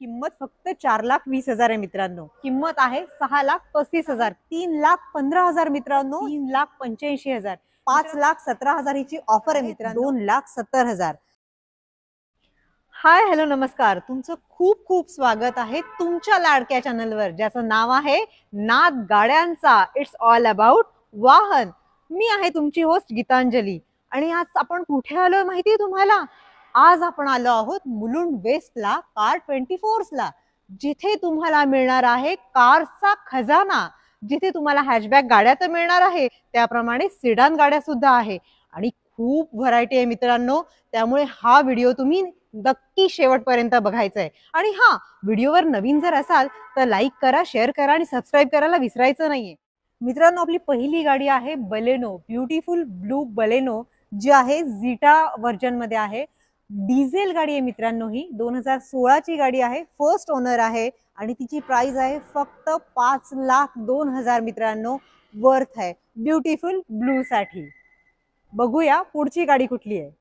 किंमत फक्त 4,20,000 आहे मित्रांनो। किंमत आहे 6,35,000, 3,15,000 मित्रांनो, 3,85,000, 5,17,000 हिची ऑफर आहे मित्रांनो, 2,70,000। हाय हॅलो नमस्कार, तुमचं खूप खूप स्वागत आहे तुमच्या लाडक्या चॅनलवर, ज्याचं नाव आहे नाद गाड्यांचा। इट्स ऑल अबाउट वाहन। मी आहे तुमची होस्ट गीतांजली आणि आज आपण कुठे आलोय माहितीये तुम्हाला? आज आपण आलो आहोत मुलुंड वेस्टला, कार 24ला, जिथे तुम्हाला मिळणार आहे कारचा खजाना। जिथे तुम्हाला हॅचबॅक गाड्या तर मिळणार आहे, त्याप्रमाणे सिडान गाड्या सुद्धा आहे आणि खूप व्हरायटी आहे मित्रांनो। त्यामुळे हा व्हिडिओ तुम्ही नक्की शेवटपर्यंत बघायचा आहे। आणि हा व्हिडिओवर नवीन जर असाल तर लाईक करा, शेअर करा आणि सबस्क्राइब करायला विसरायचं नाहीये मित्रांनो। आपली पहिली गाडी आहे बलेनो, ब्युटिफुल ब्लू बलेनो, जी आहे झिटा व्हर्जन मध्ये आहे। डिझेल गाडी आहे मित्रांनो, ही 2016 ची गाडी आहे, फर्स्ट ओनर आहे आणि तिची प्राइस आहे फक्त 5,02,000 मित्रांनो, वर्थ आहे ब्युटिफुल ब्लू साठी। बघूया पुढची गाडी कुठली आहे।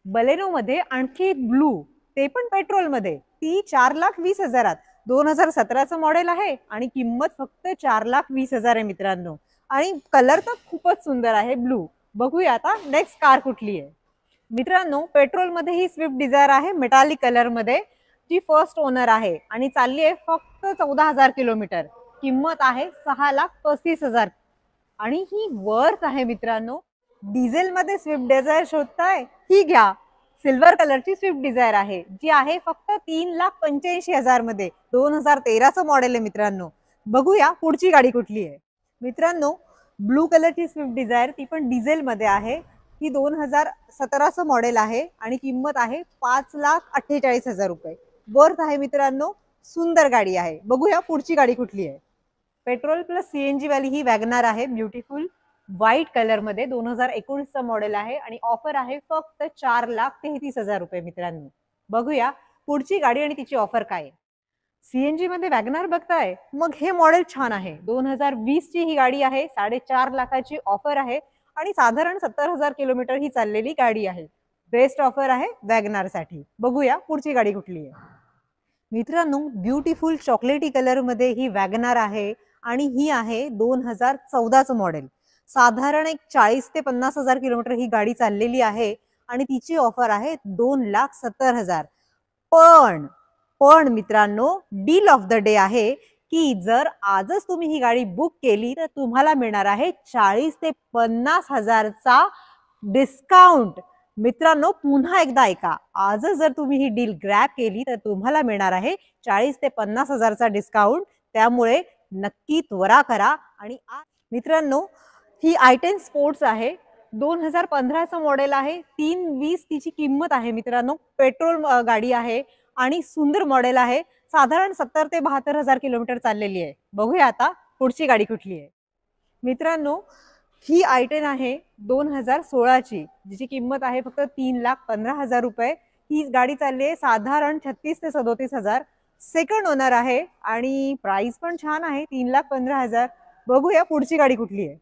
बलेनो मध्ये आणखी एक ब्लू, ते पण पेट्रोल मध्ये, ती 4,20,000, 2017चं मॉडेल आहे आणि किंमत फक्त 4,20,000 आहे मित्रांनो। आणि कलर तर खूपच सुंदर आहे ब्लू। बघूया आता नेक्स्ट कार कुठली आहे मित्रांनो। पेट्रोल मध्ये ही स्विफ्ट डिझायर आहे, मेटालिक कलर मध्ये, जी फर्स्ट ओनर आहे आणि चालली आहे फक्त 14,000 किलोमीटर। किंमत आहे 6,35,000 आणि ही वर्थ आहे मित्रांनो। डिझेल मध्ये स्विफ्ट डिझायर शोधताय, ही घ्या। सिल्वर कलरची स्विफ्ट डिझायर आहे, जी आहे फक्त 3,85,000 मध्ये, 2013चं मॉडेल आहे मित्रांनो। बघूया पुढची गाडी कुठली आहे मित्रांनो। ब्लू कलरची स्विफ्ट डिझायर, ती पण डिझेल मध्ये आहे, ही 2017चं मॉडेल आहे आणि किंमत आहे 5,48,000 रुपये, वर्थ आहे मित्रांनो। सुंदर गाडी आहे। बघूया पुढची गाडी कुठली आहे। पेट्रोल प्लस सीएनजी वाली ही वॅगनार आहे, ब्युटिफुल व्हाईट कलर मध्ये, 2019चं मॉडेल आहे आणि ऑफर आहे फक्त 4,33,000 रुपये मित्रांनो। बघूया पुढची गाडी आणि तिची ऑफर काय आहे। सीएनजी मध्ये वॅगनार बघताय, मग हे मॉडेल छान आहे। 2020 ची ही गाडी आहे, 4.5 लाखाची ऑफर आहे आणि साधारण 70,000 किलोमीटर ही चाललेली गाडी आहे। बेस्ट ऑफर आहे वॅगनार साठी। बघूया पुढची गाडी कुठली आहे मित्रांनो। ब्युटिफुल चॉकलेटी कलर मध्ये ही वॅगनार आहे आणि ही आहे 2014चं मॉडेल। साधारण एक 40 ते 50,000 किलोमीटर ही गाडी चाललेली आहे आणि तिची ऑफर आहे 2,70,000। पण मित्रांनो, डील ऑफ द डे आहे की जर आजच तुम्ही ही गाडी बुक केली तर तुम्हाला मिळणार आहे 40 ते 50,000चा डिस्काउंट। मित्रांनो पुन्हा एकदा ऐका, आजच जर तुम्ही ही डील ग्रॅब केली तर तुम्हाला मिळणार आहे 40 ते 50,000चा डिस्काउंट। त्यामुळे नक्की त्वरा करा। आणि मित्रांनो, ही i10 स्पोर्ट्स आहे, 2015चं मॉडेल आहे, 3,20 तिची किंमत आहे मित्रांनो। पेट्रोल गाडी आहे आणि सुंदर मॉडेल आहे, साधारण 70 ते 72,000 किलोमीटर चाललेली आहे। बघूया आता पुढची गाडी कुठली आहे मित्रांनो। ही i10 आहे 2016 ची, जिची किंमत आहे फक्त 3,15,000 रुपये। ही गाडी चालली आहे साधारण 36 ते 37,000, सेकंड ओनर आहे आणि प्राइस पण छान आहे, 3,15,000। बघूया पुढची गाडी कुठली आहे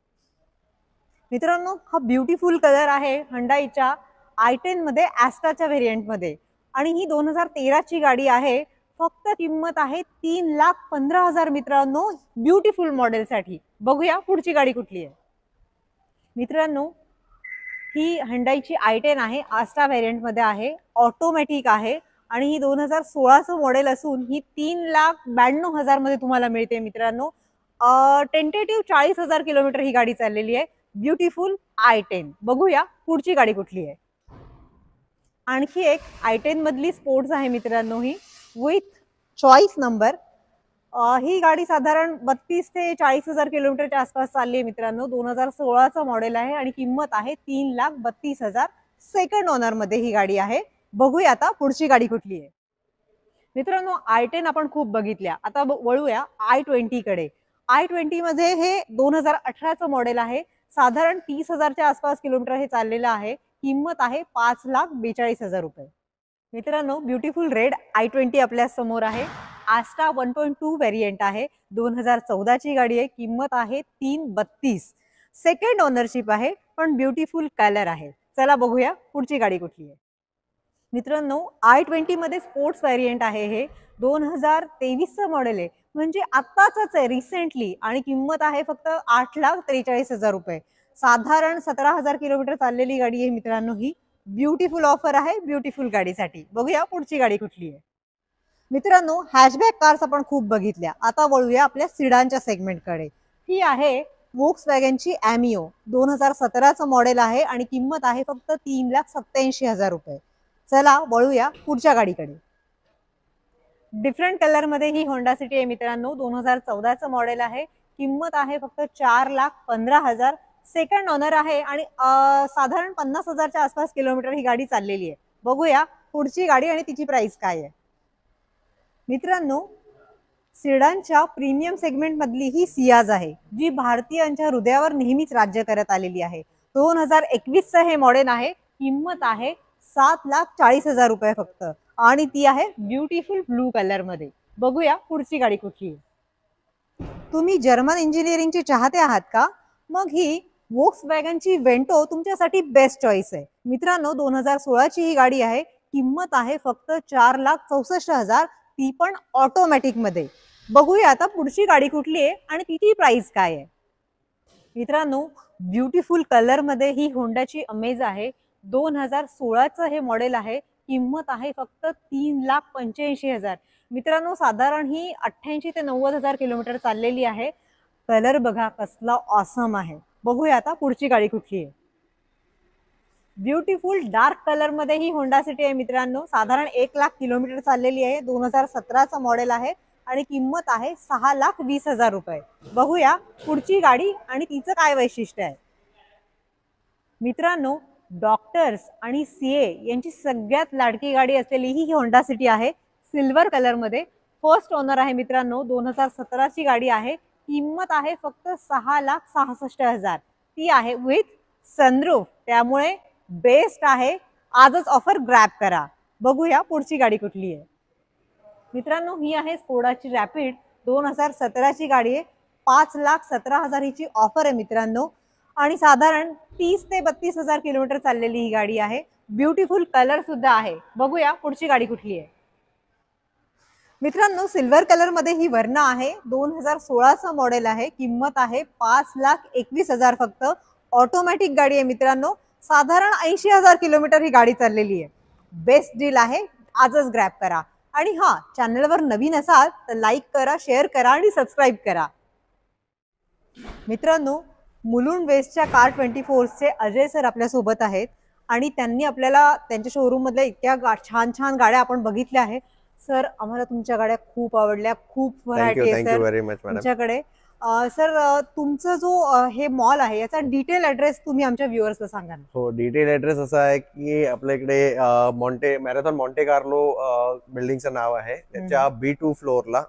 मित्रांनो। हा ब्युटिफुल कलर आहे हुंडाईच्या i10 मध्ये, ॲस्टाच्या व्हेरियंट मध्ये, आणि ही 2013 ची गाडी आहे। फक्त किंमत आहे 3,15,000 मित्रांनो, ब्युटिफुल मॉडेल साठी। बघूया पुढची गाडी कुठली आहे मित्रांनो। ही हुंडाईची i10 आहे, आस्टा व्हेरियंट मध्ये आहे, ऑटोमॅटिक आहे आणि ही 2016चं मॉडेल असून ही 3,92,000 मध्ये तुम्हाला मिळते मित्रांनो। टेंटेटिव्ह 40,000 किलोमीटर ही गाडी चाललेली आहे, ब्युटिफुल i10। बघूया पुढची गाडी कुठली आहे। आणखी एक i10 मधली स्पोर्ट्स आहे मित्रांनो, ही विथ चॉईस नंबर। ही गाडी साधारण 32 ते 40,000 किलोमीटरच्या आसपास चालली आहे मित्रांनो, 2016चं मॉडेल आहे आणि किंमत आहे 3,32,000, सेकंड ओनर मध्ये ही गाडी आहे। बघूया आता पुढची गाडी कुठली आहे मित्रांनो। i10 आपण खूप बघितल्या, आता वळूया i20 कडे। i20 मध्ये हे 2018चं मॉडेल आहे, साधारण 30,000च्या आसपास किलोमीटर हे चाललेलं आहे। किंमत आहे 5,42,000 रुपये मित्रांनो। ब्युटिफुल रेड i20 आपल्या समोर आहे, आस्टा 1.2 व्हेरियंट आहे, 2014 ची गाडी आहे, किंमत आहे 3,32,000, सेकंड ओनरशिप आहे, पण ब्युटिफुल कलर आहे। चला बघूया पुढची गाडी कुठली आहे मित्रांनो i20 मध्ये स्पोर्ट्स व्हेरियंट आहे, हे 2023चं मॉडेल आहे, म्हणजे आत्ताच आहे रिसेंटली, आणि किंमत आहे फक्त 8,43,000 रुपये. साधारण 17,000 किलोमीटर चाललेली गाडी आहे मित्रांनो. ही ब्युटिफुल ऑफर आहे ब्युटिफुल गाडीसाठी. बघूया पुढची गाडी कुठली आहे. मित्रांनो हॅशबॅक कार्स आपण खूप बघितल्या, आता वळूया आपल्या सिडानच्या सेगमेंटकडे. ही आहे वोक्सवॅगनची ॲमिओ, 2017चं मॉडेल आहे आणि किंमत आहे फक्त 3,87,000 रुपये. चला वळूया पुढच्या गाडीकडे. डिफरंट कलर मध्ये ही होंडा सिटी आहे मित्रांनो, 2014चं मॉडेल आहे, किंमत आहे फक्त 4,15,000. सेकंड ओनर आहे आणि साधारण 50,000च्या आसपास किलोमीटर ही गाडी चाललेली आहे. बघूया पुढची गाडी आणि तिची प्राइस काय आहे. मित्रांनो सिडानच्या प्रीमियम सेगमेंट मधली ही सियाज आहे, जी भारतीयांच्या हृदयावर नेहमीच राज्य करत आलेली आहे. 2021चं हे मॉडेल आहे, किंमत आहे 7,40,000 रुपये फक्त, आणि ती आहे ब्युटिफुल ब्लू कलर मध्ये. बघूया पुढची गाडी कुठली आहे. तुम्ही जर्मन इंजिनिअरिंगचे चाहते आहात का? मग ही वोक्सवॅगनची वेंटो तुमच्यासाठी बेस्ट चॉईस आहे. मित्रांनो 2016ची ही गाडी आहे, किंमत आहे फक्त 4,64,000, ती पण ऑटोमॅटिक मध्ये. बघूया आता पुढची गाडी कुठली आहे आणि तिची प्राइस काय आहे. मित्रांनो ब्युटिफुल कलर मध्ये ही होंडाची अमेज आहे, 2016चं हे मॉडेल आहे, किंमत आहे फक्त 3,85,000. मित्रांनो साधारण ही 88 ते 90,000 किलोमीटर चाललेली आहे. कलर बघा कसला ऑसम आहे. बघूया आता पुढची गाडी कुठली आहे. ब्युटिफुल डार्क कलर मध्ये ही होंडा सिटी आहे मित्रांनो, साधारण 1,00,000 किलोमीटर चाललेली आहे, 2017चं मॉडेल आहे आणि किंमत आहे 6,20,000 रुपये. बघूया पुढची गाडी आणि तिचं काय वैशिष्ट्य आहे. मित्रांनो डॉक्टर्स आणि सीए यांची सगळ्यात लाडकी गाडी असलेली ही होंडा सिटी आहे, सिल्वर कलर मध्ये. फर्स्ट ओनर आहे मित्रांनो, 2017ची गाडी आहे, किंमत आहे फक्त 6,66,000. ती आहे विथ सनरूफ, त्यामुळे बेस्ट आहे. आजच ऑफर ग्रॅब करा. बघूया पुढची गाडी कुठली आहे. मित्रांनो ही आहे स्कोडाची रॅपिड, 2017ची गाडी आहे, 5,17,000 हिची ऑफर आहे मित्रांनो, आणि साधारण 30 ते 32,000 किलोमीटर चाललेली ही गाडी आहे. ब्युटिफुल कलर सुद्धा आहे. बघूया पुढची गाडी कुठली आहे. मित्रांनो सिल्वर कलर मध्ये ही वर्ना आहे, 2016चं मॉडेल आहे, किंमत आहे 5,21,000 फक्त. ऑटोमॅटिक गाडी आहे मित्रांनो, साधारण 80,000 किलोमीटर ही गाडी चाललेली आहे. बेस्ट डील आहे, आजच ग्रॅब करा. आणि हा चॅनलवर नवीन असाल तर लाईक करा, शेअर करा आणि सबस्क्राईब करा. मित्रांनो मुलुंड वेस्टच्या कार24चे अजय सर आपल्या सोबत आहेत आणि त्यांनी आपल्याला त्यांच्या शोरूम मधल्या इतक्या छान छान गाड्या आपण बघितल्या आहेत. सर आम्हाला तुमच्या गाड्या खूप आवडल्या, खूप व्हरायटी आहे सर तुमच्याकडे. सर तुमचा जो हे मॉल आहे याचा डिटेल ऍड्रेस तुम्ही आमच्या व्ह्युअर्सला सांगा ना. हो डिटेल ऍड्रेस असा आहे की आपल्या इकडे मॅरेथॉन मॉन्टे कार्लो बिल्डिंगचं नाव आहे, त्याच्या B2 फ्लोअरला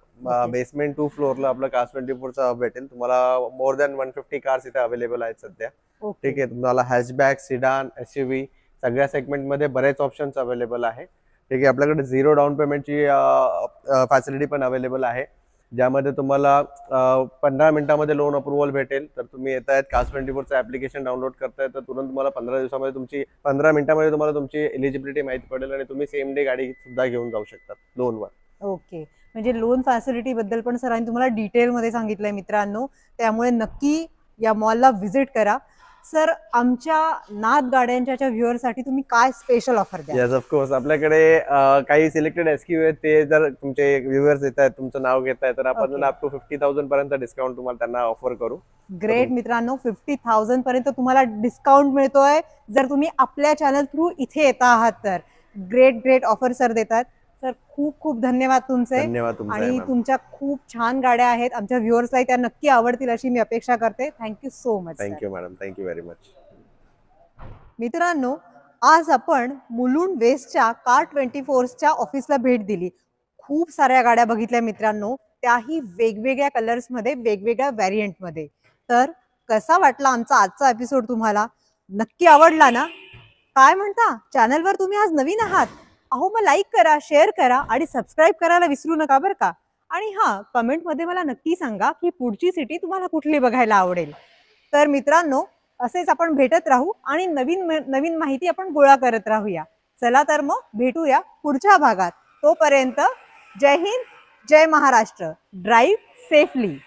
बेसमेंट 2 फ्लोअरला आपलं कार24चा हब भेटेल. तुम्हाला मोर दॅन 150 कार्स इथे अवेलेबल आहेत सध्या. ठीक आहे, तुम्हाला हॅशबॅक, सिडान, SUV सगळ्या सेगमेंट मध्ये बरेच ऑप्शन्स अवेलेबल आहे. ठीक आहे, आपल्याकडे 0 डाऊन पेमेंटची फॅसिलिटी पण अवेलेबल आहे, ज्यामध्ये तुम्हाला 15 मिनिटांमध्ये लोन अप्रुव्हल भेटेल. तर तुम्ही येत आहेत कार24चं ऍप्लिकेशन डाउनलोड करताय तर तुरंत तुम्हाला 15 मिनिटांमध्ये तुम्हाला तुमची एलिजिबिलिटी माहिती पडेल आणि तुम्ही सेम डे गाडी सुद्धा घेऊन जाऊ शकता लोनवर. ओके, म्हणजे लोन फॅसिलिटी बद्दल पण सरांनी तुम्हाला डिटेल मध्ये सांगितलंय मित्रांनो, त्यामुळे नक्की या मॉलला व्हिजिट करा. सर आमच्या नाद गाड्यांच्या व्ह्युअरसाठी तुम्ही काय स्पेशल ऑफर द्या. येस ऑफकोर्स, आपल्याकडे काही सिलेक्टेड SKU आहेत, ते जर तुमचे व्ह्युअर्स येत आहेत तुमचं नाव घेत आहे तर आपण अप टू 50,000 पर्यंत डिस्काउंट तुम्हाला त्यांना ऑफर करू. ग्रेट मित्रांनो, 50,000 पर्यंत तुम्हाला डिस्काउंट मिळतोय जर तुम्ही आपल्या चॅनल थ्रू इथे येत आहात तर. ग्रेट ऑफर सर देतात. सर खूप खूप धन्यवाद तुमचे. धन्यवाद आणि तुमच्या खूप छान गाड्या आहेत, आमच्या व्ह्युअर्सला त्या नक्की आवडतील अशी मी अपेक्षा करते. Thank you so much. Thank you madam, thank you very much. मित्रांनो आज आपण मुलुंड वेस्टच्या कार24च्या ऑफिसला भेट दिली. खूप साऱ्या गाड्या बघितल्या मित्रांनो, त्याही वेगवेगळ्या कलर्स मध्ये, वेगवेगळ्या व्हॅरियंट मध्ये. तर कसा वाटला आमचा आजचा एपिसोड तुम्हाला? नक्की आवडला ना? काय म्हणता, चॅनलवर तुम्ही आज नवीन आहात? अहो मग लाईक करा, शेअर करा आणि सबस्क्राईब करायला विसरू नका बरं का. आणि हां, कमेंटमध्ये मला नक्की सांगा की पुढची सिटी तुम्हाला कुठली बघायला आवडेल. तर मित्रांनो असेच आपण भेटत राहू आणि नवीन नवीन माहिती आपण गोळा करत राहूया. चला तर मग भेटूया पुढच्या भागात. तोपर्यंत जय हिंद, जय महाराष्ट्र. Drive safely.